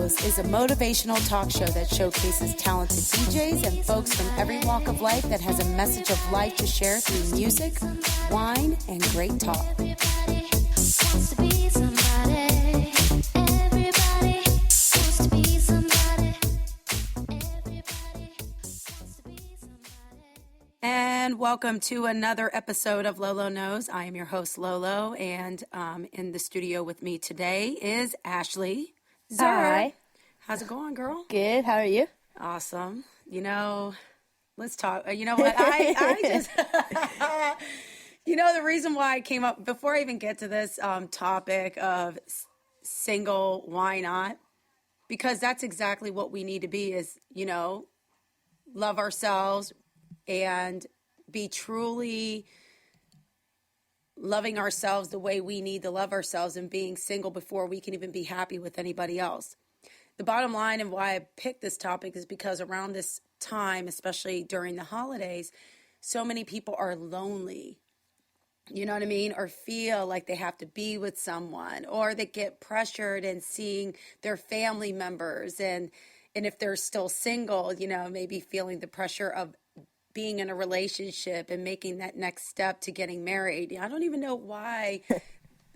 Knows is a motivational talk show that showcases talented DJs and folks from every walk of life that has a message of life to share through music, wine, and great talk. And welcome to another episode of Lolo Knows. I am your host, Lolo, and in the studio with me today is Ashley. Hi. How's it going, girl? Good. How are you? Awesome. You know, let's talk. You know what? I just, you know, the reason why I came up, before I even get to this topic of single, why not? Because that's exactly what we need to be is, you know, love ourselves and be truly loving ourselves the way we need to love ourselves and being single before we can even be happy with anybody else. The bottom line and why I picked this topic is because around this time, especially during the holidays, so many people are lonely. You know what I mean? Or feel like they have to be with someone, or they get pressured in seeing their family members. And if they're still single, you know, maybe feeling the pressure of being in a relationship and making that next step to getting married. I don't even know why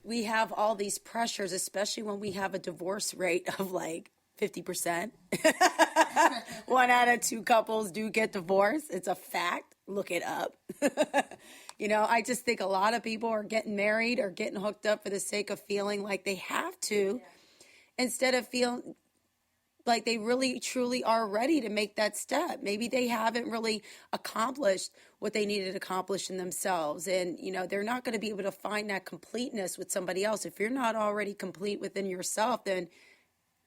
we have all these pressures, especially when we have a divorce rate of like 50%. 1 out of 2 couples do get divorced. It's a fact. Look it up. You know, I just think a lot of people are getting married or getting hooked up for the sake of feeling like they have to, instead of feeling like they really truly are ready to make that step. Maybe they haven't really accomplished what they needed to accomplish in themselves. And, you know, they're not going to be able to find that completeness with somebody else. If you're not already complete within yourself, then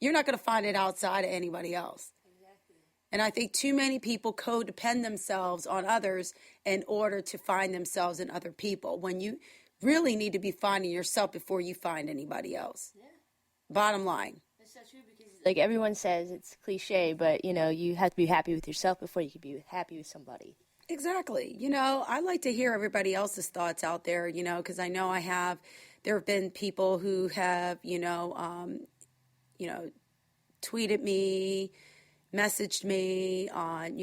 you're not going to find it outside of anybody else. Exactly. And I think too many people codepend themselves on others in order to find themselves in other people, when you really need to be finding yourself before you find anybody else. Yeah. Bottom line. That's so true, because like everyone says, it's cliche, but you know, you have to be happy with yourself before you can be happy with somebody. Exactly. You know, I like to hear everybody else's thoughts out there, you know, because I know there have been people who have, tweeted me, messaged me on,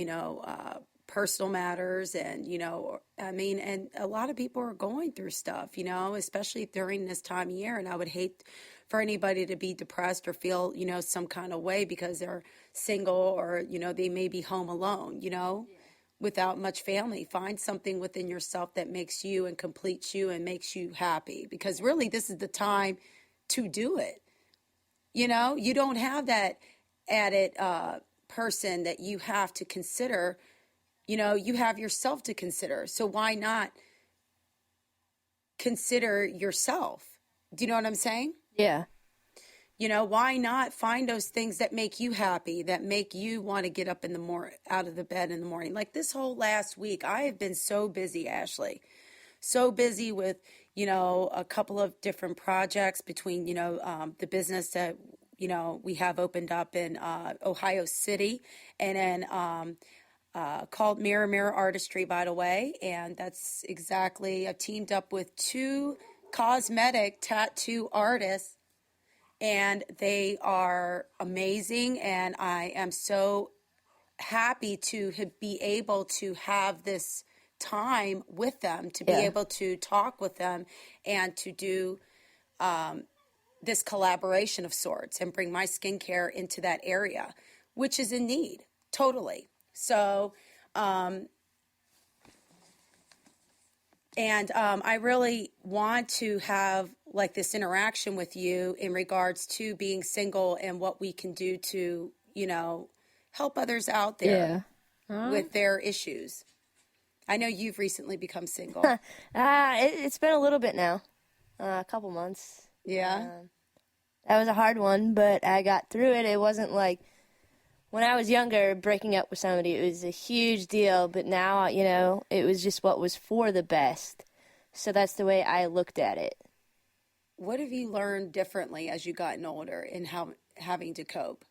personal matters. And, you know, I mean, and a lot of people are going through stuff, you know, especially during this time of year. And I would hate for anybody to be depressed or feel, you know, some kind of way because they're single, or, you know, they may be home alone, you know, without much family. Find something within yourself that makes you and completes you and makes you happy, because really this is the time to do it. You know, you don't have that added person that you have to consider. You know, you have yourself to consider. So why not consider yourself? Do you know what I'm saying? Yeah. You know, why not find those things that make you happy, that make you want to get up in the out of the bed in the morning? Like this whole last week, I have been so busy, Ashley. So busy with, you know, a couple of different projects between, you know, the business that, you know, we have opened up in Ohio City, and then called Mirror Mirror Artistry, by the way. And that's exactly, I've teamed up with 2 cosmetic tattoo artists, and they are amazing. And I am so happy to be able to have this time with them, to be able to talk with them, and to do this collaboration of sorts and bring my skincare into that area, which is in need, totally. So, I really want to have like this interaction with you in regards to being single and what we can do to, you know, help others out there with their issues. I know you've recently become single. It's been a little bit now, a couple months. Yeah. That was a hard one, but I got through it. It wasn't like when I was younger, breaking up with somebody, it was a huge deal. But now, you know, it was just what was for the best. So that's the way I looked at it. What have you learned differently as you gotten older in having to cope?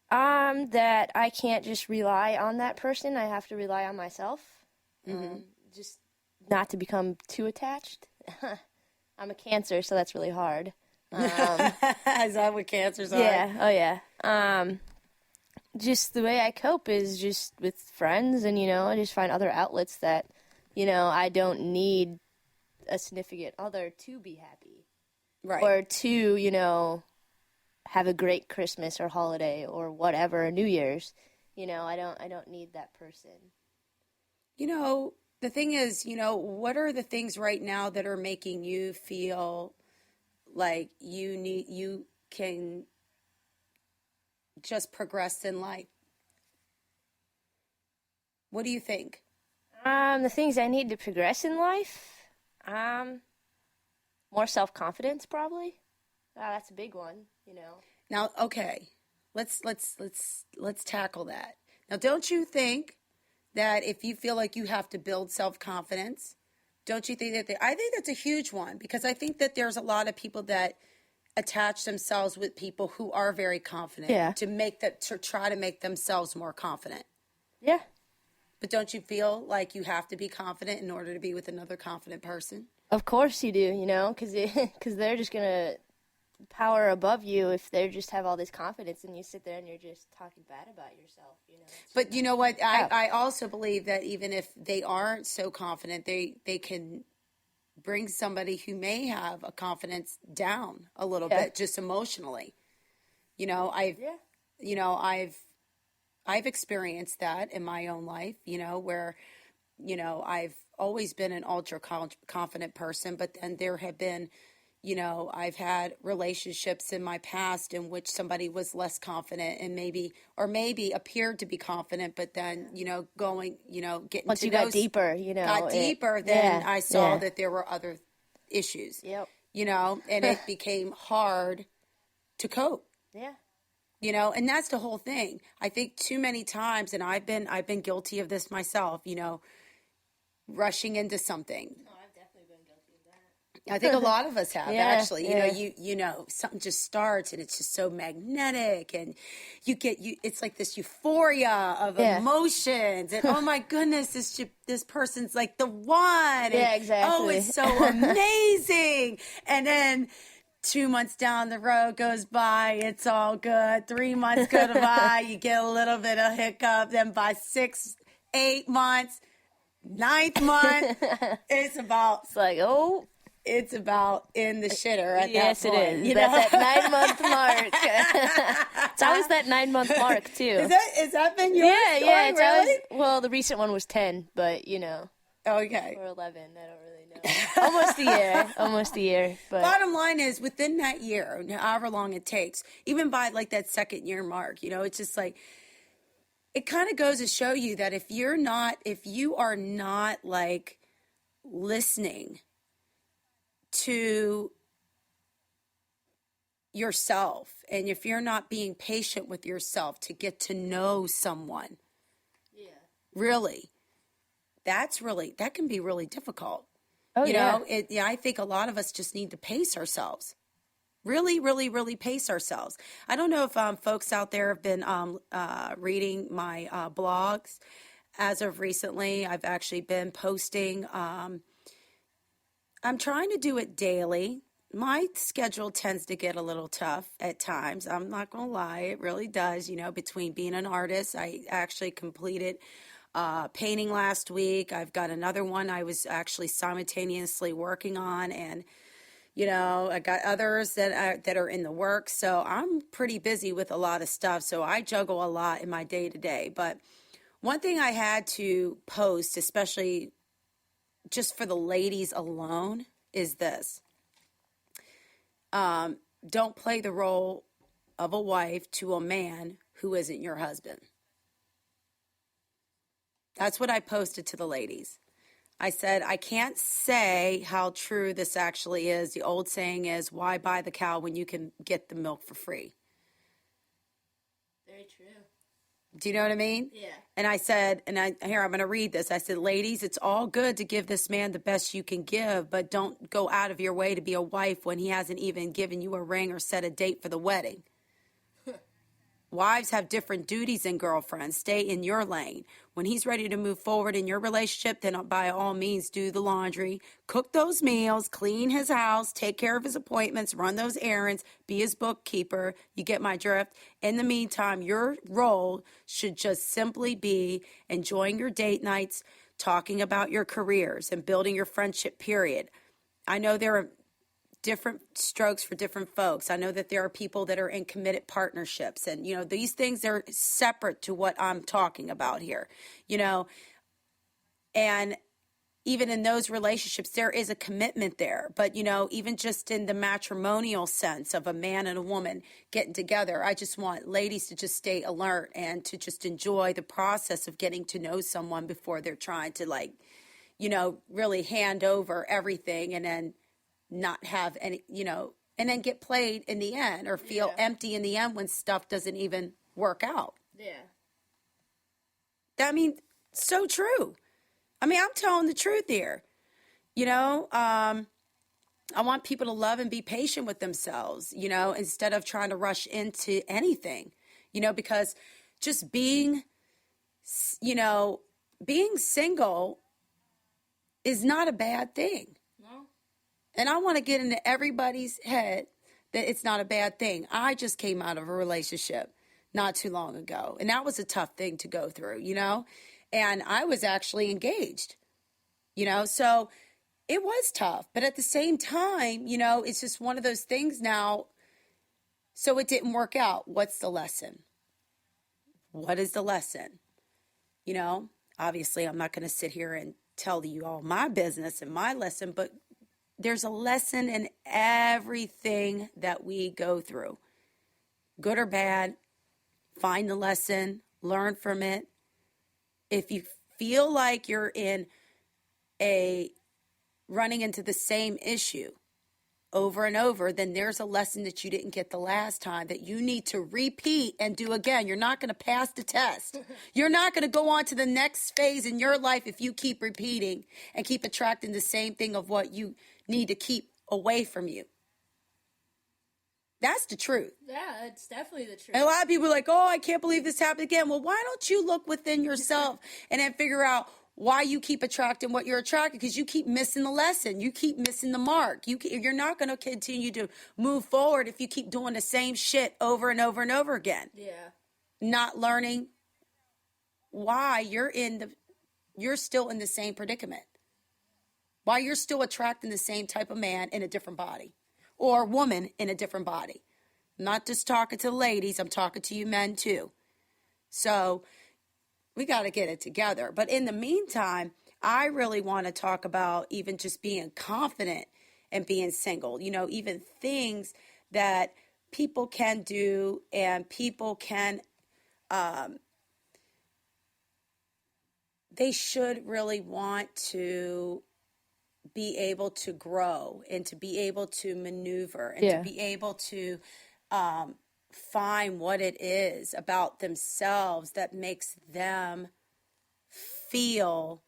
That I can't just rely on that person. I have to rely on myself. Just not to become too attached. I'm a Cancer, so that's really hard. Is that what cancers are? Yeah. Oh, yeah. Just the way I cope is just with friends, and I just find other outlets that I don't need a significant other to be happy, Right. or to have a great Christmas or holiday or whatever, New Year's. I don't need that person. The thing is, what are the things right now that are making you feel like you can just progress in life? What do you think? The things I need to progress in life, more self-confidence probably. That's a big one. Now, okay, let's tackle that. Now, don't you think that if you feel like you have to build self-confidence, don't you think that I think that's a huge one, because I think that there's a lot of people that attach themselves with people who are very confident, Yeah. to try to make themselves more confident. Yeah. But don't you feel like you have to be confident in order to be with another confident person? Of course you do, because they're just going to power above you if they just have all this confidence, and you sit there and you're just talking bad about yourself. But you know what? I also believe that even if they aren't so confident, they can bring somebody who may have a confidence down a little bit, just emotionally. I've experienced that in my own life, where, I've always been an ultra confident person, but then there have been, I've had relationships in my past in which somebody was less confident and maybe appeared to be confident, but then, getting Once to you know, got deeper, then I saw that there were other issues, Yep. And it became hard to cope. Yeah. And that's the whole thing. I think too many times, and I've been guilty of this myself, rushing into something. Oh, I've definitely been guilty of that. I think a lot of us have, Yeah, actually. yeah. Something just starts and it's just so magnetic, and it's like this euphoria of emotions, and oh my goodness, this person's like the one. Yeah, And, exactly. oh, it's so amazing. And then 2 months down the road goes by, it's all good. 3 months go by, you get a little bit of hiccup. Then by 6, 8 months, 9th month, it's about in the shitter at yes, that point. it is. That's that 9-month mark. It's always that 9-month mark too. Is that been your story? Yeah. It's really? always, the recent one was 10, but Okay. or 11. I don't really know. Almost a year. But Bottom line is, within that year, however long it takes, even by like that second year mark, it's just like, it kind of goes to show you that if you are not like listening to yourself, and if you're not being patient with yourself to get to know someone, really, that can be really difficult. oh I think a lot of us just need to pace ourselves. Really, really, really pace ourselves. I don't know if folks out there have been reading my blogs. As of recently, I've actually been posting. I'm trying to do it daily. My schedule tends to get a little tough at times. I'm not going to lie. It really does. Between being an artist, I actually completed painting last week. I've got another one I was actually simultaneously working on, and I got others that are in the works. So I'm pretty busy with a lot of stuff. So I juggle a lot in my day to day. But one thing I had to post, especially just for the ladies alone, is this. Don't play the role of a wife to a man who isn't your husband. That's what I posted to the ladies. I said, I can't say how true this actually is. The old saying is, why buy the cow when you can get the milk for free? very true. Do you know what I mean? Yeah. And I said, I'm going to read this. I said, ladies, it's all good to give this man the best you can give, but don't go out of your way to be a wife when he hasn't even given you a ring or set a date for the wedding. Wives have different duties than girlfriends. Stay in your lane. When he's ready to move forward in your relationship, then by all means do the laundry, cook those meals, clean his house, take care of his appointments, run those errands, be his bookkeeper. You get my drift. In the meantime, your role should just simply be enjoying your date nights, talking about your careers, and building your friendship, period. I know there are different strokes for different folks. I know that there are people that are in committed partnerships, and these things are separate to what I'm talking about here. And even in those relationships there is a commitment there, but even just in the matrimonial sense of a man and a woman getting together, I just want ladies to just stay alert and to just enjoy the process of getting to know someone before they're trying to really hand over everything and then not have any, and then get played in the end or feel empty in the end when stuff doesn't even work out. Yeah. I mean, so true. I mean, I'm telling the truth here. I want people to love and be patient with themselves, instead of trying to rush into anything, because just being single is not a bad thing. And I want to get into everybody's head that it's not a bad thing. I just came out of a relationship not too long ago, and that was a tough thing to go through, and I was actually engaged, so it was tough. But at the same time, it's just one of those things now. So it didn't work out. What's the lesson? What is the lesson? Obviously, I'm not going to sit here and tell you all my business and my lesson, but there's a lesson in everything that we go through, good or bad. Find the lesson, learn from it. If you feel like you're running into the same issue over and over, then there's a lesson that you didn't get the last time that you need to repeat and do again. You're not going to pass the test. You're not going to go on to the next phase in your life if you keep repeating and keep attracting the same thing of what you need to keep away from you. That's the truth. Yeah, it's definitely the truth. And a lot of people are like, oh, I can't believe this happened again. Well, why don't you look within yourself and then figure out why you keep attracting what you're attracting? Because you keep missing the lesson. You keep missing the mark. You're not going to continue to move forward if you keep doing the same shit over and over and over again. Yeah. Not learning why you're still in the same predicament. Why you're still attracting the same type of man in a different body or woman in a different body. I'm not just talking to the ladies, I'm talking to you men too. So we got to get it together. But in the meantime, I really want to talk about even just being confident and being single, even things that people can do and people can, they should really want to be able to grow and to be able to maneuver and to be able to find what it is about themselves that makes them feel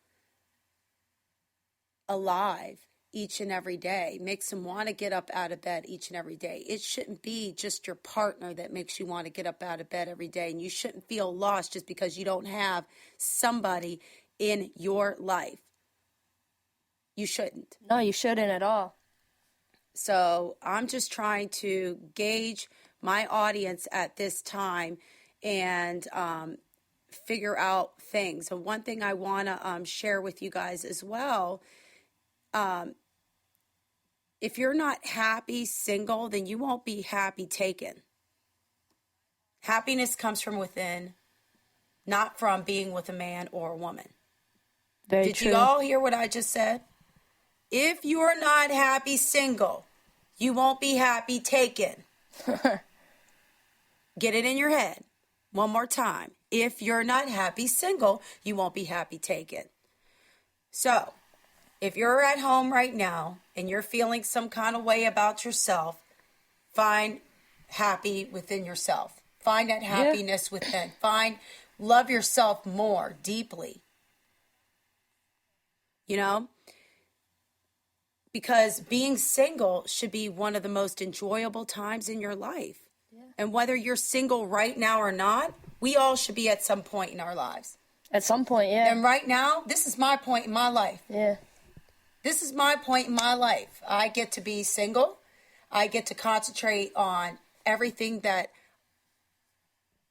alive each and every day, makes them want to get up out of bed each and every day. It shouldn't be just your partner that makes you want to get up out of bed every day, and you shouldn't feel lost just because you don't have somebody in your life. You shouldn't. No, you shouldn't at all. So I'm just trying to gauge my audience at this time and figure out things. And one thing I want to share with you guys as well, if you're not happy single, then you won't be happy taken. Happiness comes from within, not from being with a man or a woman. Very true. Did you all hear what I just said? If you're not happy single, you won't be happy taken. Get it in your head. One more time. If you're not happy single, you won't be happy taken. So, if you're at home right now and you're feeling some kind of way about yourself, find happy within yourself. Find that happiness within. Love yourself more deeply. Because being single should be one of the most enjoyable times in your life. And whether you're single right now or not, we all should be at some point in our lives. At some point, yeah. And right now, this is my point in my life. Yeah. This is my point in my life. I get to be single. I get to concentrate on everything that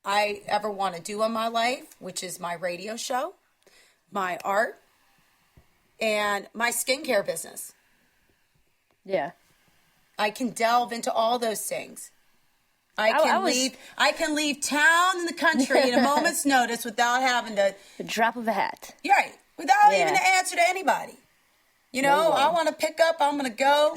I ever want to do in my life, which is my radio show, my art, and my skincare business. Yeah. I can delve into all those things. I can leave town and the country in a moment's notice without having to. The drop of a hat. Right. Without Yeah. even to answer to anybody. You know, I want to pick up, I'm going to go.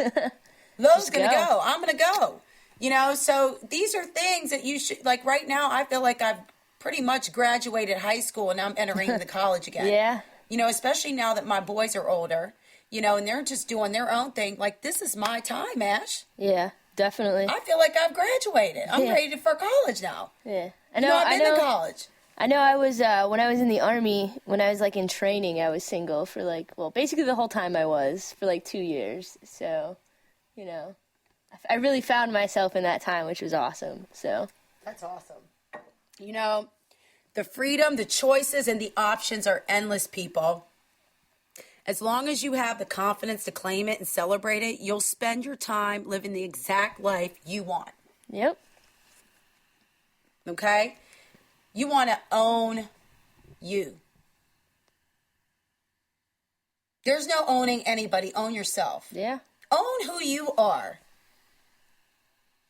Lo's going to go. I'm going to go. You know, so these are things that you should, like right now, I feel like I've pretty much graduated high school and I'm entering the college again. Yeah. You know, especially now that my boys are older, you know, and they're just doing their own thing. Like, this is my time, Ash. Yeah, definitely. I feel like I've graduated. I'm ready for college now. Yeah. I've been to college. I know I was, when I was in the Army, when I was, like, in training, I was single for, like, well, basically the whole time I was, for, like, 2 years. So, you know, I really found myself in that time, which was awesome, so. That's awesome. You know, the freedom, the choices, and the options are endless, people. As long as you have the confidence to claim it and celebrate it, you'll spend your time living the exact life you want. Yep. Okay? You want to own you. There's no owning anybody. Own yourself. Yeah. Own who you are.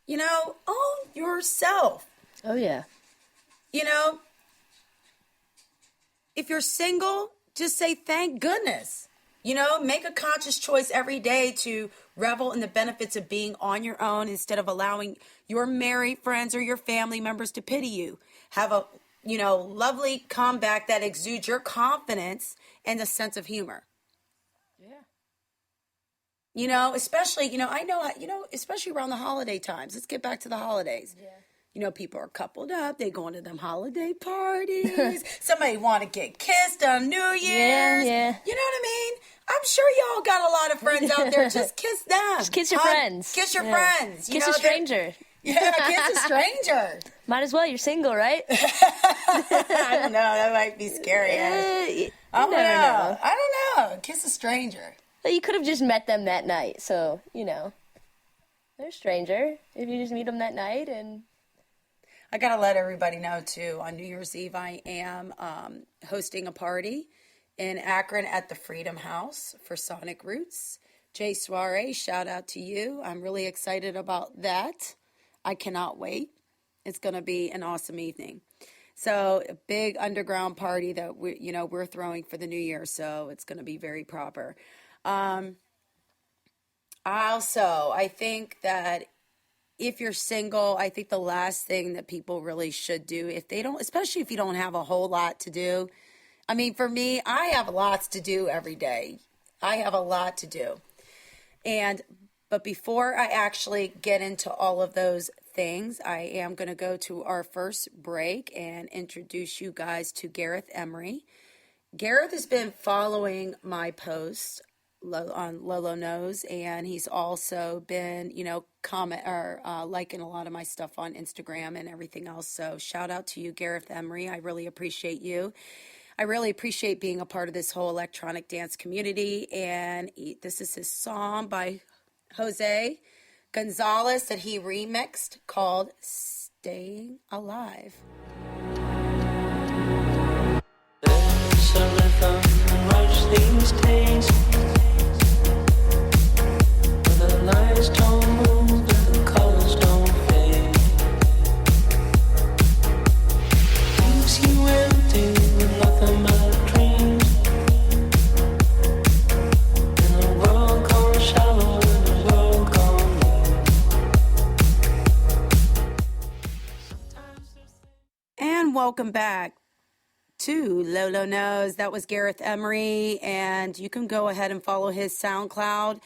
You know, own yourself. Oh, yeah. You know, if you're single, just say thank goodness. You know, make a conscious choice every day to revel in the benefits of being on your own instead of allowing your married friends or your family members to pity you. Have a, you know, lovely comeback that exudes your confidence and a sense of humor. Yeah. You know, especially, you know, especially around the holiday times. Let's get back to the holidays. Yeah. You know, people are coupled up. They go into them holiday parties. Somebody want to get kissed on New Year's. Yeah. You know what I mean? I'm sure y'all got a lot of friends out there. Just kiss them. Just kiss your friends. Kiss your friends. Kiss a stranger. Yeah, kiss a stranger. Might as well. You're single, right? I don't know. That might be scary. I don't know. I don't know. Kiss a stranger. Well, you could have just met them that night. So, you know, they're a stranger. If you just meet them that night and... I got to let everybody know, too, on New Year's Eve, I am hosting a party in Akron at the Freedom House for Sonic Roots. Jay Soiree, shout out to you. I'm really excited about that. I cannot wait. It's going to be an awesome evening. So a big underground party that we're throwing for the new year. So it's going to be very proper. I think that if you're single, I think the last thing that people really should do, especially if you don't have a whole lot to do. I mean, for me, I have lots to do every day. I have a lot to do. But before I actually get into all of those things, I am going to go to our first break and introduce you guys to Gareth Emery. Gareth has been following my posts on Lolo Knows, and he's also been, liking a lot of my stuff on Instagram and everything else. So shout out to you, Gareth Emery. I really appreciate you. I really appreciate being a part of this whole electronic dance community. And this is his song by Jose Gonzalez that he remixed called Staying Alive. There's a rhythm rush these days. The lights don't move, but the colors don't fade. Leaves you empty with nothing but dreams. In a world gone shallow, in a world gone low. And welcome back to Lolo Knows. That was Gareth Emery, and you can go ahead and follow his SoundCloud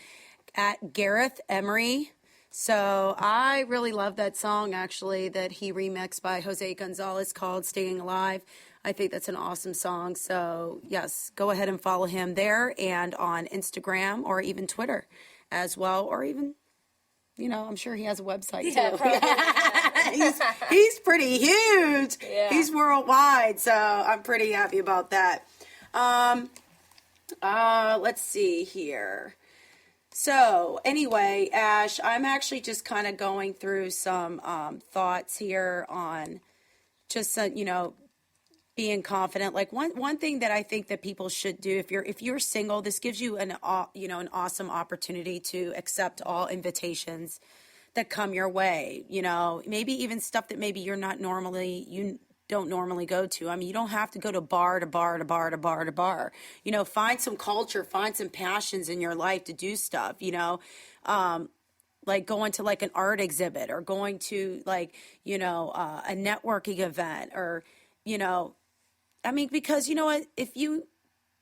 at Gareth Emery. So I really love that song, actually, that he remixed by Jose Gonzalez called Staying Alive. I think that's an awesome song. So, yes, go ahead and follow him there and on Instagram or even Twitter as well, or even, I'm sure he has a website, too. he's pretty huge. Yeah. He's worldwide, so I'm pretty happy about that. Let's see here. So anyway, Ash, I'm actually just kind of going through some thoughts here on just being confident. Like one thing that I think that people should do if you're single, this gives you an awesome opportunity to accept all invitations that come your way. Maybe even stuff that maybe you don't normally go to. I mean, you don't have to go to bar to bar to bar to bar to bar. Find some culture, find some passions in your life to do stuff, like going to like an art exhibit or going to like, a networking event or, because you know what, if you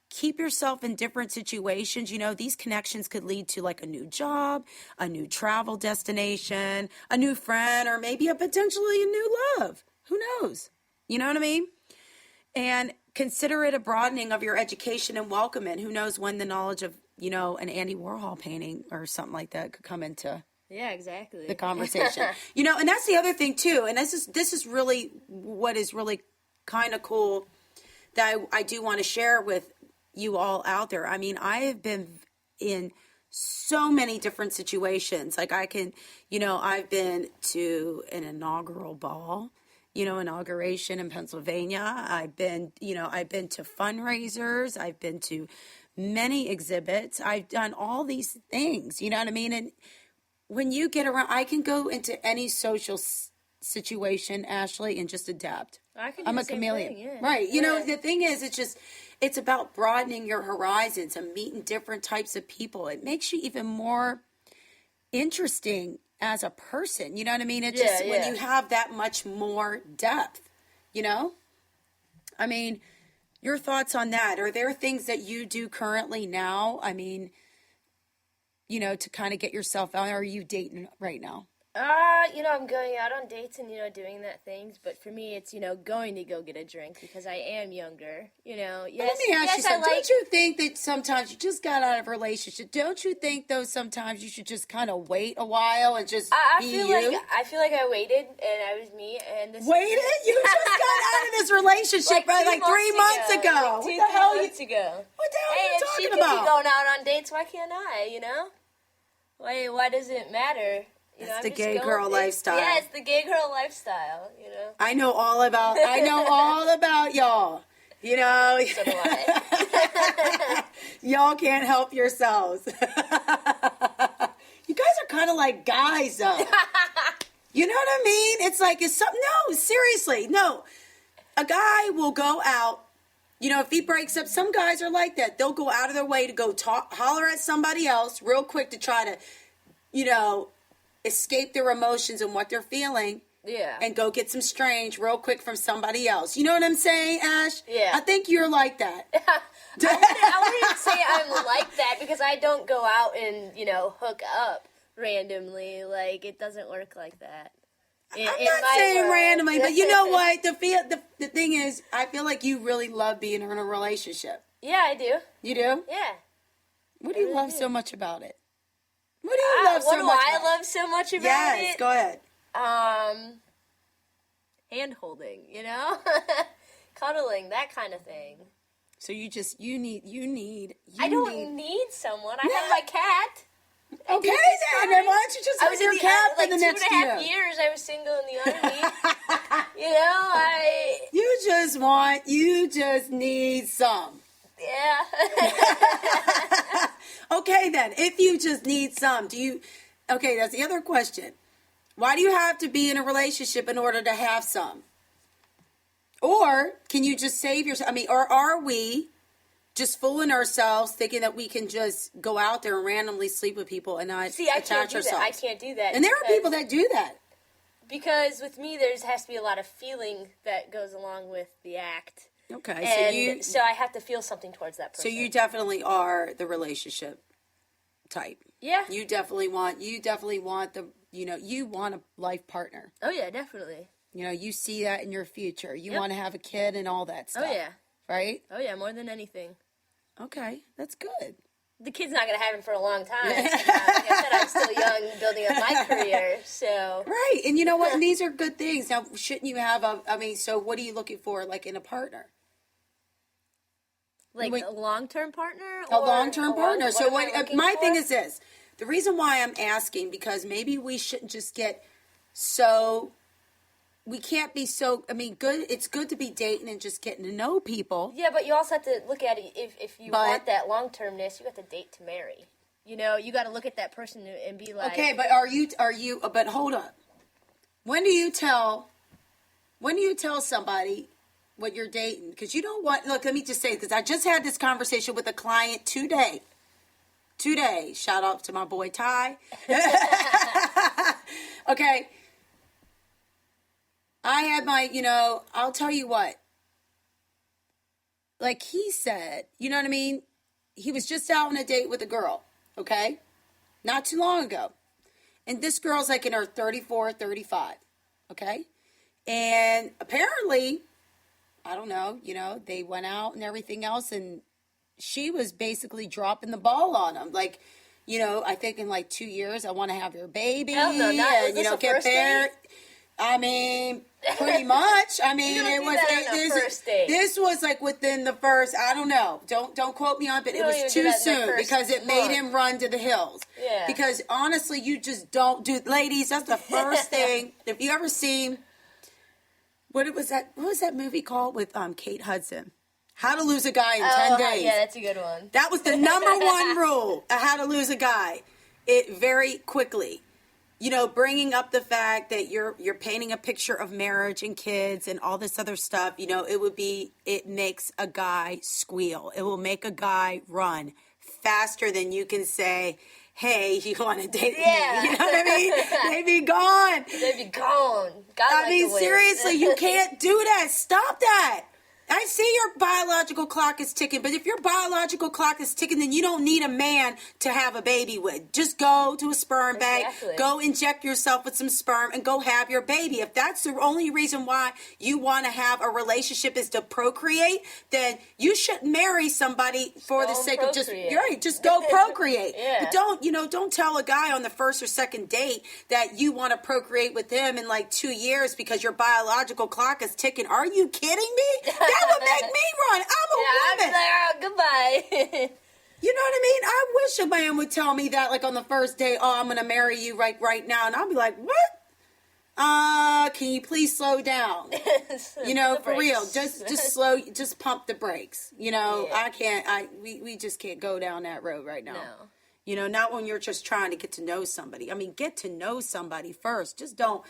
keep yourself in different situations, these connections could lead to like a new job, a new travel destination, a new friend, or maybe potentially a new love. Who knows? You know what I mean? And consider it a broadening of your education and welcome it. Who knows when the knowledge of, an Andy Warhol painting or something like that could come into Yeah, exactly. the conversation. And that's the other thing too. And this is really what is really kind of cool that I do want to share with you all out there. I mean, I have been in so many different situations. Like I've been to an inaugural ball, inauguration in Pennsylvania. I've been to fundraisers. I've been to many exhibits. I've done all these things, you know what I mean? And when you get around, I can go into any social situation, Ashley, and just adapt. I'm a chameleon. Thing, yeah. Right. The thing is, it's about broadening your horizons and meeting different types of people. It makes you even more interesting as a person. You know what I mean? When you have that much more depth, I mean, your thoughts on that? Are there things that you do currently now? I mean, to kind of get yourself out. Are you dating right now? I'm going out on dates and, doing that things. But for me, it's, going to go get a drink because I am younger. Yes, let me ask you something. Don't you think that sometimes you just got out of a relationship? Don't you think, though, sometimes you should just kind of wait a while and just be you? I feel like I waited and I was me. And this waited? You just got out of this relationship like 3 months ago. What the hell? Months ago. What the hell are you talking if she about? could be going out on dates, why can't I, Why does it matter? It's the gay girl lifestyle. Yeah, it's the gay girl lifestyle, I know all about y'all. So do I. Y'all can't help yourselves. You guys are kind of like guys, though. You know what I mean? It's like, no, seriously, no. A guy will go out, if he breaks up, some guys are like that. They'll go out of their way to go holler at somebody else real quick to try to, escape their emotions and what they're feeling. Yeah. And go get some strange real quick from somebody else. You know what I'm saying, Ash? Yeah. I think you're like that. I wouldn't say I'm like that because I don't go out and, hook up randomly. Like, it doesn't work like that. I'm not saying randomly, but you know what? The thing is, I feel like you really love being in a relationship. Yeah, I do. You do? Yeah. What do you love so much about it? What do you love so much about it? What do I love so much about it? Yes, go ahead. Hand holding, cuddling, that kind of thing. So you need. I don't need someone. I have my cat. Okay, then why don't you just have your cat for the next year? 2.5 years I was single in the army. You just need some. Yeah. Okay, then, if you just need some, okay, that's the other question. Why do you have to be in a relationship in order to have some? Or can you just save yourself? I mean, or are we just fooling ourselves thinking that we can just go out there and randomly sleep with people and not attach ourselves? I can't do that. And there are people that do that. Because with me, there has to be a lot of feeling that goes along with the act. Okay, so I have to feel something towards that person. So you definitely are the relationship type. Yeah. You definitely want you want a life partner. Oh yeah, definitely. You see that in your future. You want to have a kid and all that stuff. Oh yeah. Right? Oh yeah, more than anything. Okay, that's good. the kid's not going to have him for a long time. Like I said, I'm still young, building up my career, so. Right, and you know what? And these are good things. Now, shouldn't you have so what are you looking for, like, in a partner? Like a long-term partner? A long-term partner. So what am I looking my for? thing is this. The reason why I'm asking, because maybe we shouldn't just get so, we can't be so, good. It's good to be dating and just getting to know people. Yeah, but you also have to look at it, if you But- want that long-term's, you got to date to marry. You know, you got to look at that person and be like... Okay, but but hold on. When do you tell somebody what you're dating? Because you don't want, look, let me just say, because I just had this conversation with a client today. Shout out to my boy Ty. Okay. I had my, I'll tell you what. Like he said, you know what I mean? He was just out on a date with a girl, okay? Not too long ago. And this girl's like in her 34, 35, okay? And apparently, I don't know, they went out and everything else, and she was basically dropping the ball on him. Like, I think in like 2 years, I want to have your baby. Hell no, not, and, was this a get first there. date? Pretty much. You don't do that on a first date. This was like within the first, I don't know. Don't quote me on it, but You it don't was even do too that in the soon first because it made month. him run to the hills. Yeah. Because honestly, you just don't do, ladies, that's the first thing. If you ever seen, what was that movie called with Kate Hudson? How to Lose a Guy in 10 Days. Yeah, that's a good one. That was the number one rule of How to Lose a Guy. It very quickly. Bringing up the fact that you're painting a picture of marriage and kids and all this other stuff, it makes a guy squeal. It will make a guy run faster than you can say, hey, you want to date me? You know what I mean? They'd be gone. They'd be gone. God Seriously, you can't do that. Stop that. I see your biological clock is ticking, but if your biological clock is ticking, then you don't need a man to have a baby with. Just go to a sperm bank, Exactly. go inject yourself with some sperm, and go have your baby. If that's the only reason why you want to have a relationship is to procreate, then you shouldn't marry somebody for the Go sake of procreate. just go procreate. Yeah. But don't tell a guy on the first or second date that you want to procreate with him in like 2 years because your biological clock is ticking. Are you kidding me? That would make me run. I'm a I'd be woman. like, oh, goodbye. You know what I mean? I wish a man would tell me that, like on the first day, oh, I'm going to marry you right now. And I'll be like, what? Can you please slow down? The For real. brakes. Just pump the brakes. Yeah. We just can't go down that road right now. No. Not when you're just trying to get to know somebody. Get to know somebody first. People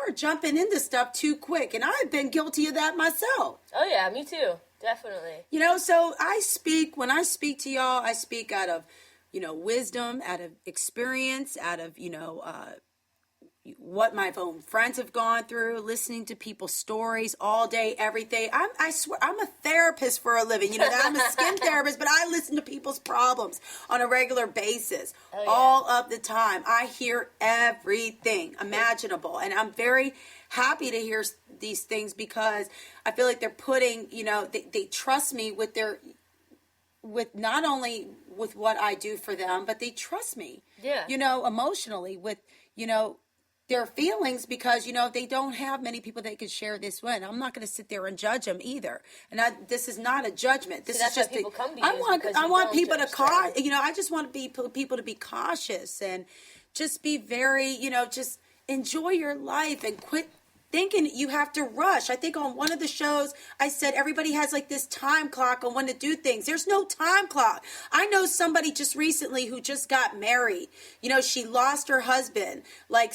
are jumping into stuff too quick, and I've been guilty of that myself. Oh, yeah, me too. Definitely. So when I speak to y'all, I speak out of, wisdom, out of experience, out of, what my own friends have gone through, listening to people's stories all day, every day. I swear, I'm a therapist for a living. I'm a skin therapist, but I listen to people's problems on a regular basis, all of the time. I hear everything imaginable, and I'm very happy to hear these things because I feel like they're putting, they trust me with not only with what I do for them, but they trust me, emotionally with, their feelings because, they don't have many people they can share this with. I'm not going to sit there and judge them either. And this is not a judgment. This is just people come to you I want people to judge them. I just want people to be cautious and just be very, just enjoy your life and quit thinking you have to rush. I think on one of the shows I said everybody has like this time clock on when to do things. There's no time clock. I know somebody just recently who just got married. She lost her husband like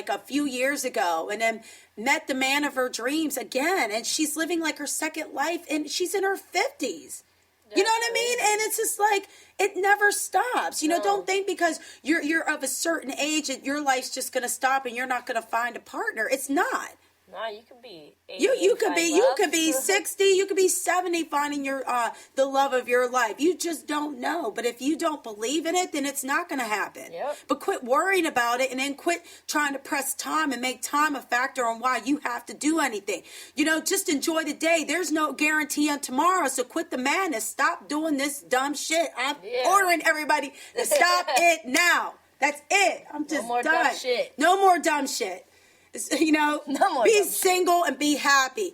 a few years ago and then met the man of her dreams again, and she's living like her second life, and she's in her 50s. You know what I mean? And it's just like, it never stops. Don't think because you're of a certain age that your life's just going to stop and you're not going to find a partner. It's not. No, you could be 80, You could be 85 love. 60, you could be 70 finding your the love of your life. You just don't know. But if you don't believe in it, then it's not going to happen. Yep. But quit worrying about it, and then quit trying to press time and make time a factor on why you have to do anything. You know, just enjoy the day. There's no guarantee on tomorrow, so quit the madness. Stop doing this dumb shit. I'm ordering everybody to stop it now. That's it. I'm just more done. dumb shit. No more dumb shit. You know, No more be dumb shit. single and be happy.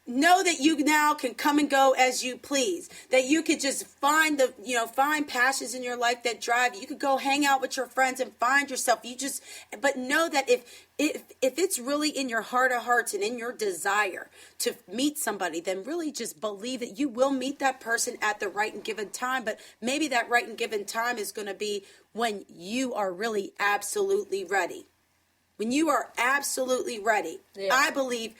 Know that you now can come and go as you please. That you could just find find passions in your life that drive you. You could go hang out with your friends and find yourself. But know that if it's really in your heart of hearts and in your desire to meet somebody, then really just believe that you will meet that person at the right and given time. But maybe that right and given time is going to be when you are really absolutely ready. When you are absolutely ready. Yeah. I believe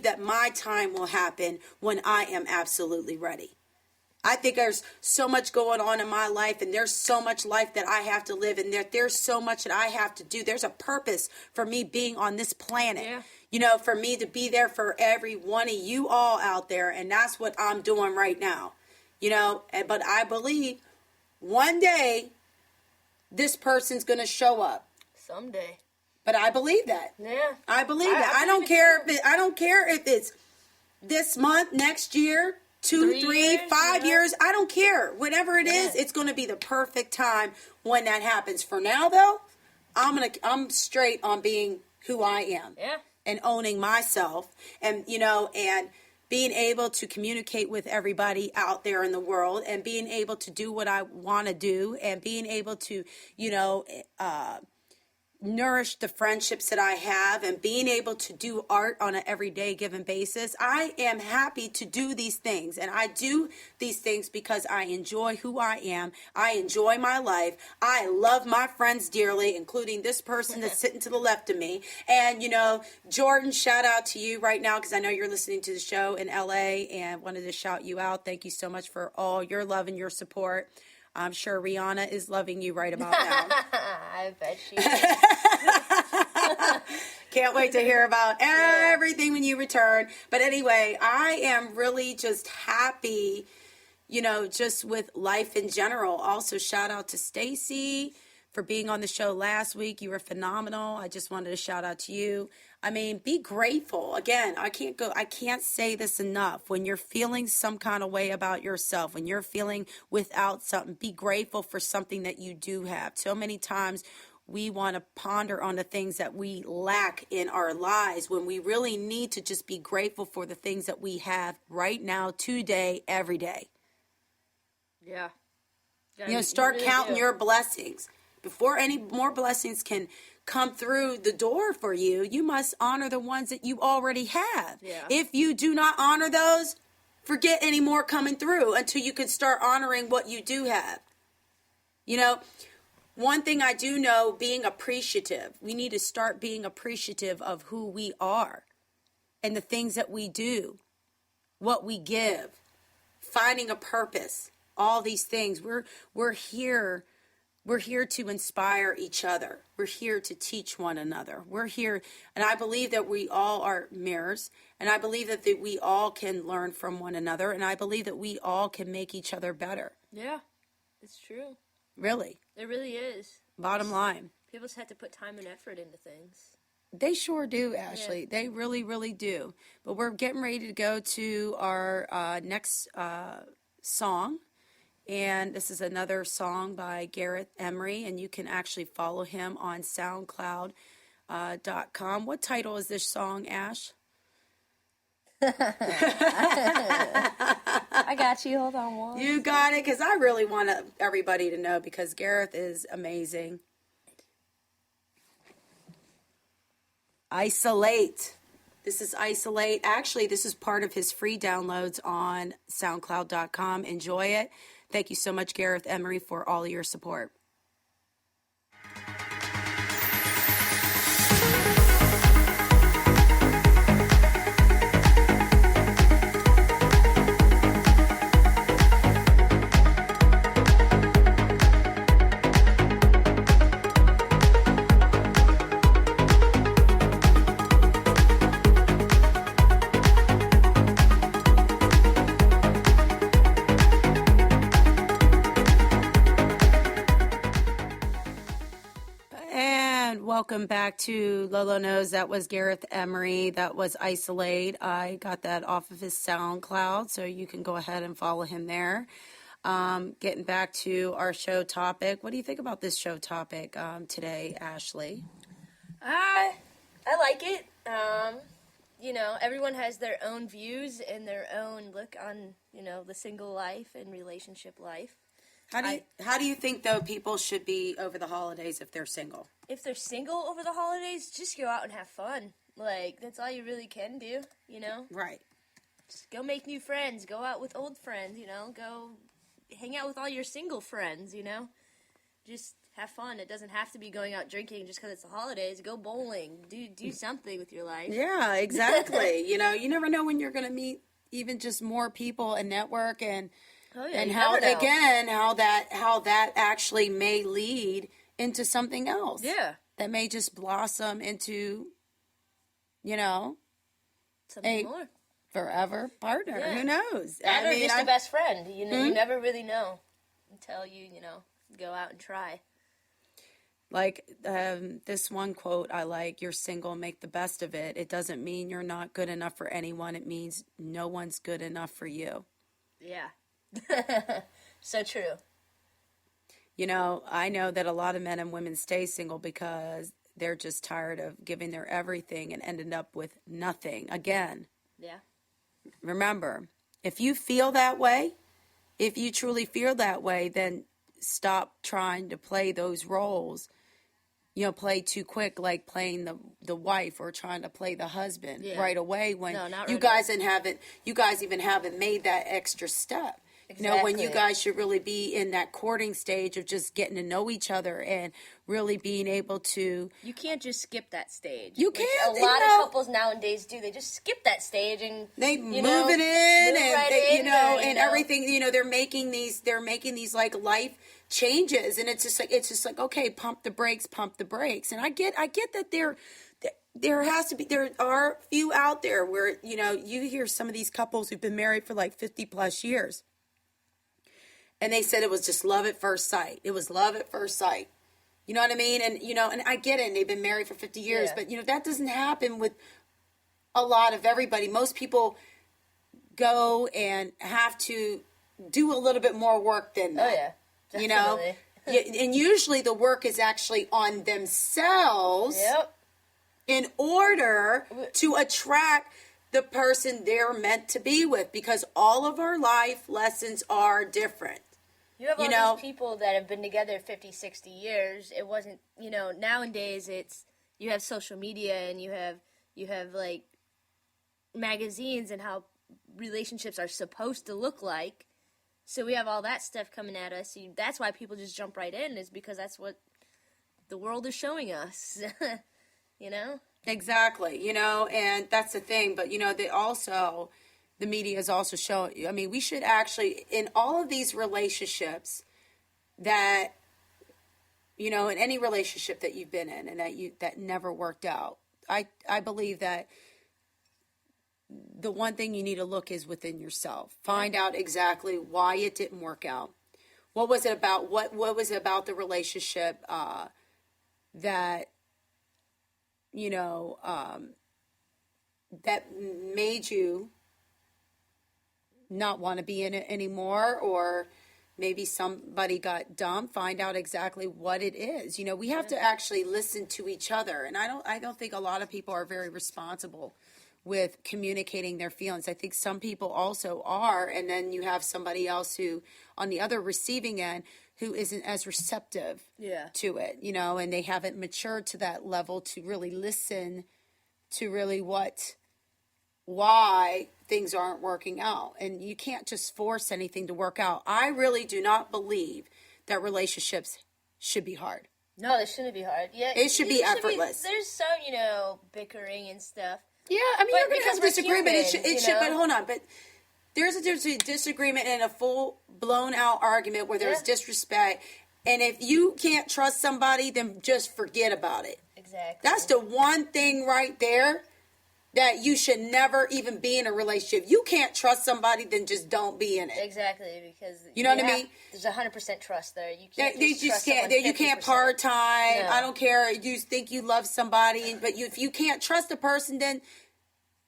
that my time will happen when I am absolutely ready. I think there's so much going on in my life, and there's so much life that I have to live, and there's so much that I have to do. There's a purpose for me being on this planet. Yeah. You know, for me to be there for every one of you all out there, and that's what I'm doing right now. You know, but I believe one day this person's going to show up. Someday. But I believe that. Yeah. I believe that. I don't care if it's this month, next year, 2, 3, years, 5 years. I don't care. Whatever it is, it's going to be the perfect time when that happens. For now, though, I'm straight on being who I am. Yeah. And owning myself, and and being able to communicate with everybody out there in the world, and being able to do what I want to do, and being able to nourish the friendships that I have, and being able to do art on an everyday given basis. I am happy to do these things, and I do these things because I enjoy who I am. I enjoy my life. I love my friends dearly, including this person that's sitting to the left of me. And Jordan, shout out to you right now, because I know you're listening to the show in LA, and wanted to shout you out. Thank you so much for all your love and your support. I'm sure Rihanna is loving you right about now. I bet she is. Can't wait to hear about everything when you return. But anyway, I am really just happy, just with life in general. Also, shout out to Stacy for being on the show last week. You were phenomenal. I just wanted to shout out to you. I mean, be grateful. Again, I can't say this enough. When you're feeling some kind of way about yourself, when you're feeling without something, be grateful for something that you do have. So many times we want to ponder on the things that we lack in our lives, when we really need to just be grateful for the things that we have right now, today, every day. Yeah. Start really counting do. your blessings. Before any more blessings can come through the door for you, you must honor the ones that you already have. Yeah. If you do not honor those, forget any more coming through until you can start honoring what you do have. One thing I do know, being appreciative. We need to start being appreciative of who we are and the things that we do, what we give, finding a purpose, all these things. We're here. We're here to inspire each other. We're here to teach one another. We're here, and I believe that we all are mirrors, and I believe that we all can learn from one another, and I believe that we all can make each other better. Yeah. It's true. Really. It really is. Bottom line. People just have to put time and effort into things. They sure do, Ashley. Yeah. They really, really do. But we're getting ready to go to our next song. And this is another song by Gareth Emery, and you can actually follow him on SoundCloud.com. What title is this song, Ash? I got you. Hold on one. You got it, because I really want everybody to know, because Gareth is amazing. Isolate. This is Isolate. Actually, this is part of his free downloads on SoundCloud.com. Enjoy it. Thank you so much, Gareth Emery, for all of your support. welcome back to Lolo Knows. That was Gareth Emery. That was Isolate. I got that off of his SoundCloud, so you can go ahead and follow him there. Getting back to our show topic. What do you think about this show topic today, Ashley? I like it. Everyone has their own views and their own look on, the single life and relationship life. How do you think, though, people should be over the holidays if they're single? If they're single over the holidays, just go out and have fun. Like, that's all you really can do, Right. Just go make new friends. Go out with old friends, Go hang out with all your single friends, Just have fun. It doesn't have to be going out drinking just because it's the holidays. Go bowling. Do something with your life. Yeah, exactly. You never know when you're going to meet even just more people and network and how that actually may lead into something else. Yeah. That may just blossom into, Something more. Forever partner. Yeah. Who knows? Or just a best friend. You never really know until you go out and try. Like this one quote I like, "You're single, make the best of it. It doesn't mean you're not good enough for anyone. It means no one's good enough for you." Yeah. So true. I know that a lot of men and women stay single because they're just tired of giving their everything and ended up with nothing again. Yeah. Remember, if you feel that way, if you truly feel that way, then stop trying to play those roles. Play too quick, like playing the wife or trying to play the husband right away when you guys even haven't made that extra step. Exactly. When you guys should really be in that courting stage of just getting to know each other and really being able to. You can't just skip that stage. You can't. A lot of couples nowadays do. They just skip that stage and they move it in, and everything. They're making these like life changes, and it's just like okay, pump the brakes. And I get that there are few out there where you hear some of these couples who've been married for like 50 plus years. And they said it was just love at first sight. It was love at first sight. You know what I mean? And, and I get it. And they've been married for 50 years. Yeah. But, that doesn't happen with a lot of everybody. Most people go and have to do a little bit more work than that. Oh, yeah. Definitely. And usually the work is actually on themselves. Yep. In order to attract the person they're meant to be with. Because all of our life lessons are different. You have all these people that have been together 50, 60 years. It wasn't, nowadays you have social media and you have like magazines and how relationships are supposed to look like. So we have all that stuff coming at us. That's why people just jump right in, is because that's what the world is showing us. Exactly. And that's the thing. But, the media is also showing, we should actually, in all of these relationships that, in any relationship that you've been in and that never worked out, I believe that the one thing you need to look is within yourself. Find out exactly why it didn't work out. What was it about? What was it about the relationship that, that made you not want to be in it anymore, or maybe somebody got dumped. Find out exactly what it is. We have to actually listen to each other, and I don't think a lot of people are very responsible with communicating their feelings. I think some people also are, and then you have somebody else who, on the other receiving end, who isn't as receptive to it, and they haven't matured to that level to really listen to really why things aren't working out. And you can't just force anything to work out. I really do not believe that relationships should be hard. No, they shouldn't be hard. Yeah, it should be effortless. There's some, bickering and stuff. Yeah, you're going to have disagreement. It should, but hold on. But there's a disagreement and a full blown out argument where there's disrespect. And if you can't trust somebody, then just forget about it. Exactly. That's the one thing right there that you should never even be in a relationship. You can't trust somebody, then just don't be in it. Exactly, because You know what I mean? There's 100% trust there. You Yeah, can't you trust can't. someone You can't 50%. part time. No. I don't care. You think you love somebody, but if you can't trust a person, then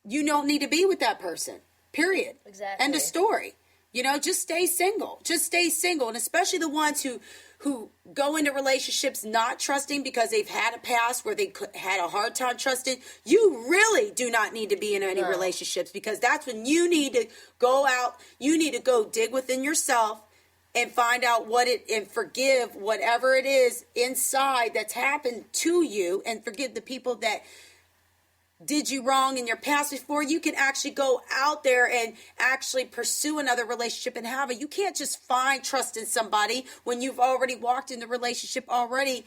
you don't need to be with that person. Period. Exactly. End of story. You know, just stay single. Just stay single, and especially the ones who go into relationships not trusting because they've had a past where they had a hard time trusting. You really do not need to be in any relationships, because that's when you need to go out. You need to go dig within yourself and find out and forgive whatever it is inside that's happened to you, and forgive the people that did you wrong in your past before you can actually go out there and actually pursue another relationship and have it. You can't just find trust in somebody when you've already walked in the relationship already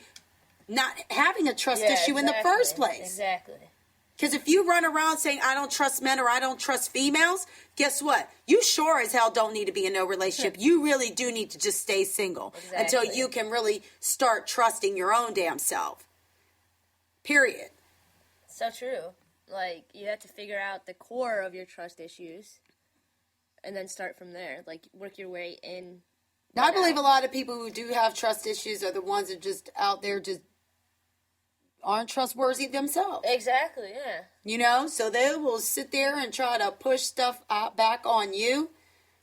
not having a trust issue in the first place. Exactly. Because if you run around saying, I don't trust men or I don't trust females, guess what? You sure as hell don't need to be in no relationship. You really do need to just stay single until you can really start trusting your own damn self. Period. So true. Like, you have to figure out the core of your trust issues and then start from there. Like, work your way in. Now, I believe a lot of people who do have trust issues are the ones that just out there just aren't trustworthy themselves. Exactly, yeah. You know, so they will sit there and try to push stuff back on you,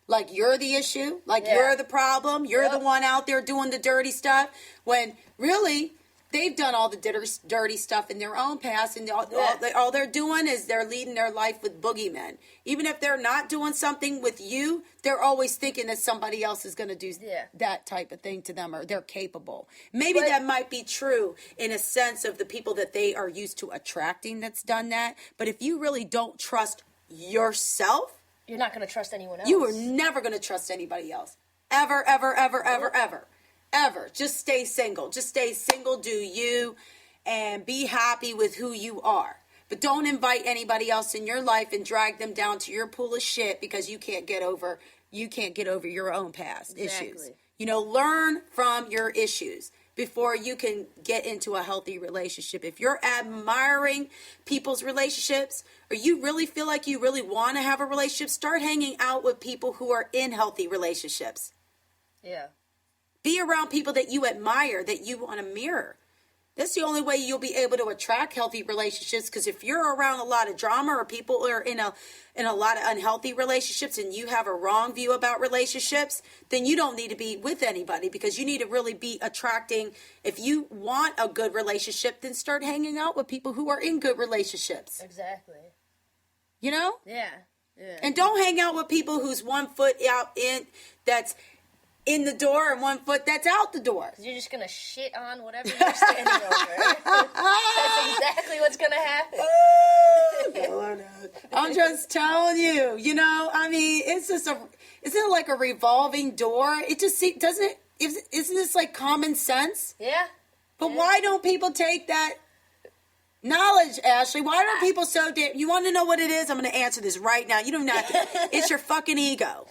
like you're the issue, like you're the problem, you're the one out there doing the dirty stuff, when really they've done all the dirty stuff in their own past, and all they're doing is they're leading their life with boogeymen. Even if they're not doing something with you, they're always thinking that somebody else is going to do that type of thing to them, or they're capable. Maybe that might be true in a sense of the people that they are used to attracting that's done that. But if you really don't trust yourself, you're not going to trust anyone else. You are never going to trust anybody else. Ever, ever, ever, ever, ever. Ever. Just stay single. Just stay single, do you, and be happy with who you are. But don't invite anybody else in your life and drag them down to your pool of shit because you can't get over your own past issues. You know, learn from your issues before you can get into a healthy relationship. If you're admiring people's relationships, or you really feel like you really want to have a relationship, start hanging out with people who are in healthy relationships. Yeah. Be around people that you admire, that you want to mirror. That's the only way you'll be able to attract healthy relationships, because if you're around a lot of drama, or people are in a lot of unhealthy relationships, and you have a wrong view about relationships, then you don't need to be with anybody, because you need to really be attracting. If you want a good relationship, then start hanging out with people who are in good relationships. Exactly. You know? Yeah. And don't hang out with people who's 1 foot out that's in the door and 1 foot that's out the door. You're just going to shit on whatever you're standing over. That's exactly what's going to happen. I'm just telling you, you know, I mean, isn't it like a revolving door? It just isn't this like common sense? Yeah. But why don't people take that knowledge, Ashley? Why are people so you want to know what it is? I'm going to answer this right now. You don't have to. It's your fucking ego.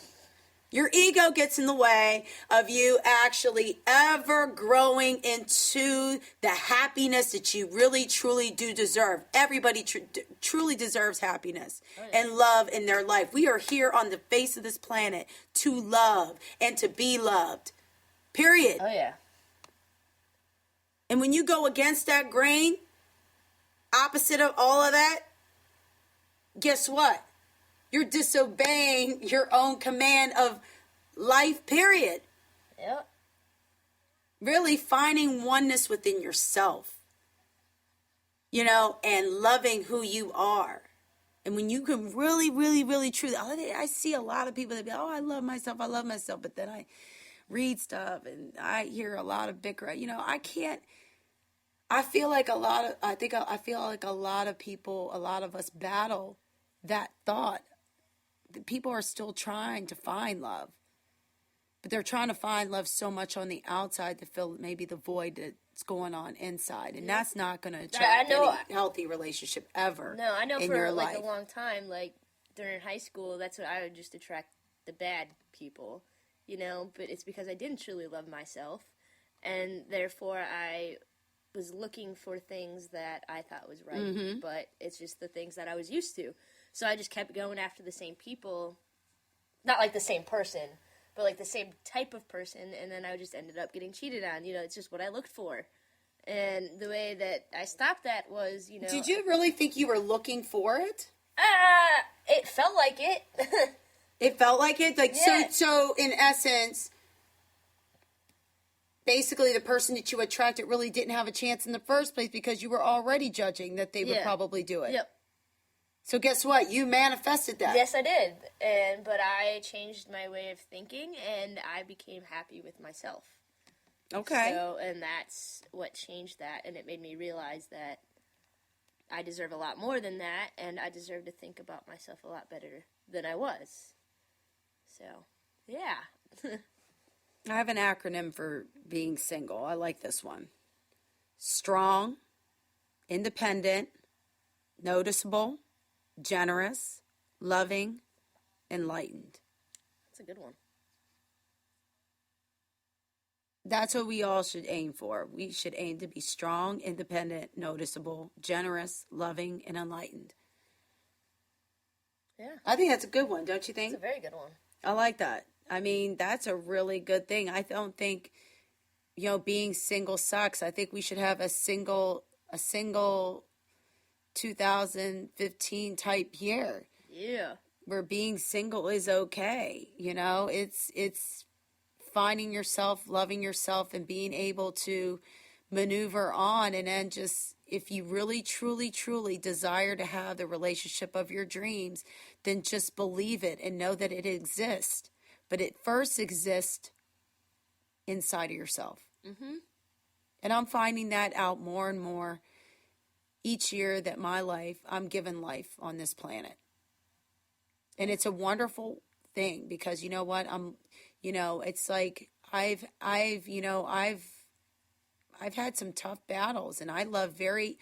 Your ego gets in the way of you actually ever growing into the happiness that you really, truly do deserve. Everybody truly deserves happiness and love in their life. We are here on the face of this planet to love and to be loved. Period. Oh, yeah. And when you go against that grain, opposite of all of that, guess what? You're disobeying your own command of life, period. Yep. Really finding oneness within yourself, you know, and loving who you are. And when you can really, really, really truly, I see a lot of people that be, I love myself. But then I read stuff and I hear a lot of bicker. You know, I feel like a lot of people, a lot of us battle that thought. People are still trying to find love, but they're trying to find love so much on the outside to fill maybe the void that's going on inside, and that's not going to attract any healthy relationship ever. No, I know in for your like life. a long time, like during high school, that's what I would just attract, the bad people, you know. But it's because I didn't truly love myself, and therefore I was looking for things that I thought was right, but it's just the things that I was used to. So I just kept going after the same people, not like the same person, but like the same type of person, and then I just ended up getting cheated on. It's just what I looked for. And the way that I stopped that was, Did you really think you were looking for it? It felt like it. It felt like it? Like, Yeah. so in essence, basically the person that you attracted really didn't have a chance in the first place because you were already judging that they would Yeah. probably do it. Yep. So guess what? You manifested that. Yes, I did. But I changed my way of thinking, and I became happy with myself. Okay. So, and that's what changed that, and it made me realize that I deserve a lot more than that, and I deserve to think about myself a lot better than I was. So, yeah. I have an acronym for being single. I like this one. Strong, independent, noticeable, generous, loving, enlightened. That's a good one. That's what we all should aim for. We should aim to be strong, independent, noticeable, generous, loving, and enlightened. Yeah. I think that's a good one, don't you think? It's a very good one. I like that. I mean, that's a really good thing. I don't think, being single sucks. I think we should have a single 2015 type year Yeah. where being single is okay. It's finding yourself, loving yourself, and being able to maneuver on. And then just, if you really, truly, truly desire to have the relationship of your dreams, then just believe it and know that it exists. But it first exists inside of yourself. Mm-hmm. And I'm finding that out more and more each year that I'm given life on this planet. And it's a wonderful thing because you know what? It's like I've had some tough battles, and I love very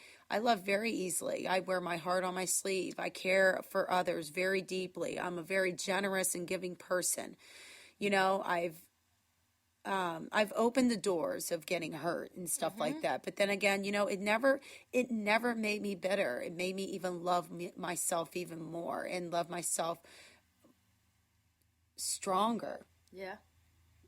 easily. I wear my heart on my sleeve. I care for others very deeply. I'm a very generous and giving person. I've opened the doors of getting hurt and stuff like that. But then again, it never made me bitter. It made me even love myself even more and love myself stronger. Yeah.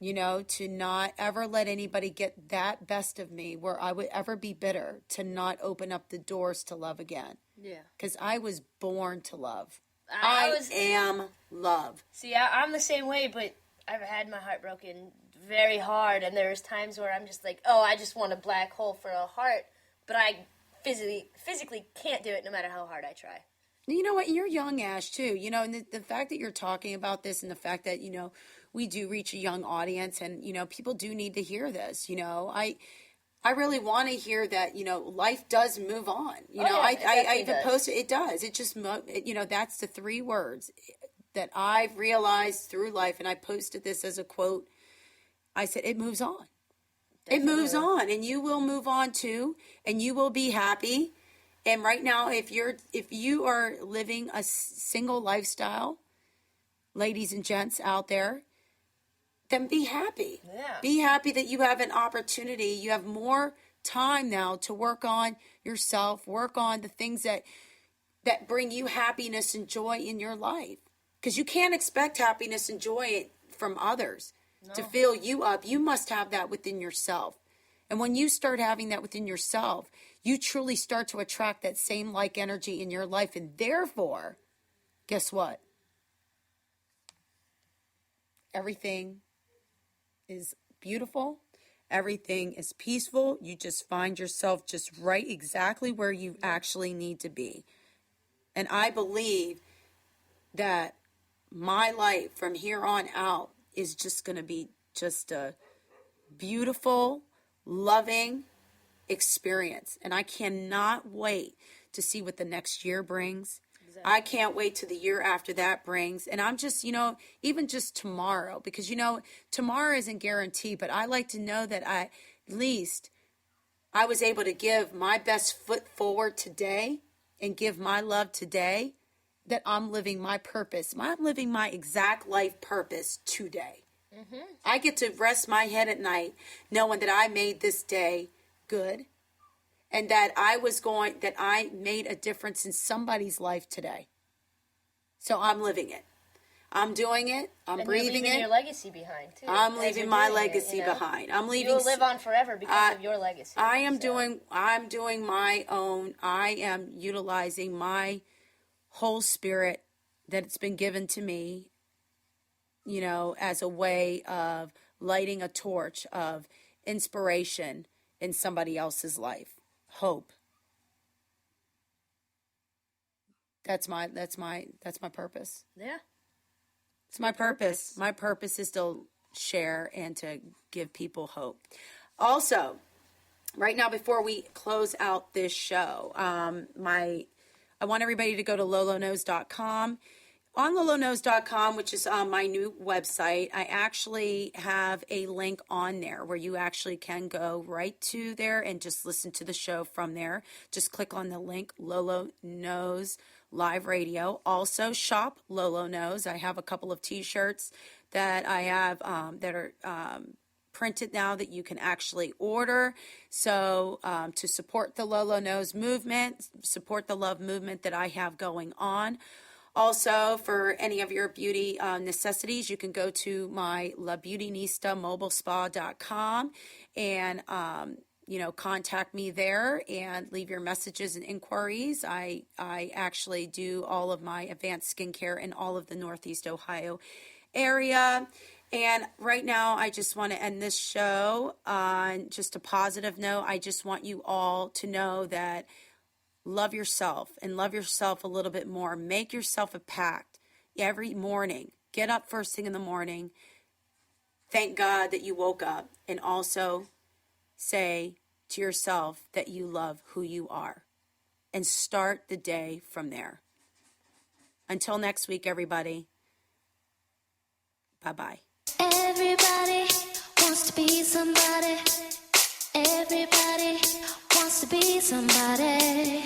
To not ever let anybody get that best of me where I would ever be bitter, to not open up the doors to love again. Yeah. Because I was born to love. I am love. See, I'm the same way, but I've had my heart broken very hard, and there's times where I'm just like, oh, I just want a black hole for a heart, but I physically can't do it no matter how hard I try. You know what? You're young, Ash, too. And the fact that you're talking about this and the fact that, we do reach a young audience and, people do need to hear this. I really want to hear that, life does move on. I even posted, it does. It just, that's the 3 words that I've realized through life. And I posted this as a quote. I said, it moves on. Definitely. It moves on, and you will move on too, and you will be happy. And right now, if you are living a single lifestyle, ladies and gents out there, then be happy. Yeah. Be happy that you have an opportunity. You have more time now to work on yourself, work on the things that bring you happiness and joy in your life. Because you can't expect happiness and joy from others to fill you up. You must have that within yourself. And when you start having that within yourself, you truly start to attract that same like energy in your life. And therefore, guess what? Everything is beautiful. Everything is peaceful. You just find yourself just right exactly where you actually need to be. And I believe that my life from here on out is just going to be just a beautiful, loving experience. And I cannot wait to see what the next year brings. Exactly. I can't wait till the year after that brings. And I'm just, even just tomorrow, because, tomorrow isn't guaranteed, but I like to know that at least I was able to give my best foot forward today and give my love today, that I'm living my purpose. I'm living my exact life purpose today. Mm-hmm. I get to rest my head at night knowing that I made this day good, and that I made a difference in somebody's life today. So I'm living it. I'm doing it. I'm And breathing you're leaving it. your legacy behind too. I'm as leaving you're my doing it, legacy you know? behind. I'm leaving. You'll live on forever because of your legacy. I'm so. doing my own. I am utilizing my whole spirit that it's been given to me, you know, as a way of lighting a torch of inspiration in somebody else's life. Hope. That's my purpose. Yeah. It's my purpose. My purpose is to share and to give people hope. Also, right now, before we close out this show, I want everybody to go to loloknows.com. On loloknows.com, which is my new website, I actually have a link on there where you actually can go right to there and just listen to the show from there. Just click on the link, Lolo Knows Live Radio. Also, shop Lolo Knows. I have a couple of t-shirts that I have that are printed now that you can actually order. So to support the Lolo Knows movement, support the love movement that I have going on. Also, for any of your beauty necessities, you can go to my LaBeautyNistaMobilespa.com and contact me there and leave your messages and inquiries. I actually do all of my advanced skincare in all of the Northeast Ohio area. And right now, I just want to end this show on just a positive note. I just want you all to know that love yourself and love yourself a little bit more. Make yourself a pact every morning. Get up first thing in the morning. Thank God that you woke up, and also say to yourself that you love who you are, and start the day from there. Until next week, everybody. Bye-bye. Everybody wants to be somebody. Everybody wants to be somebody.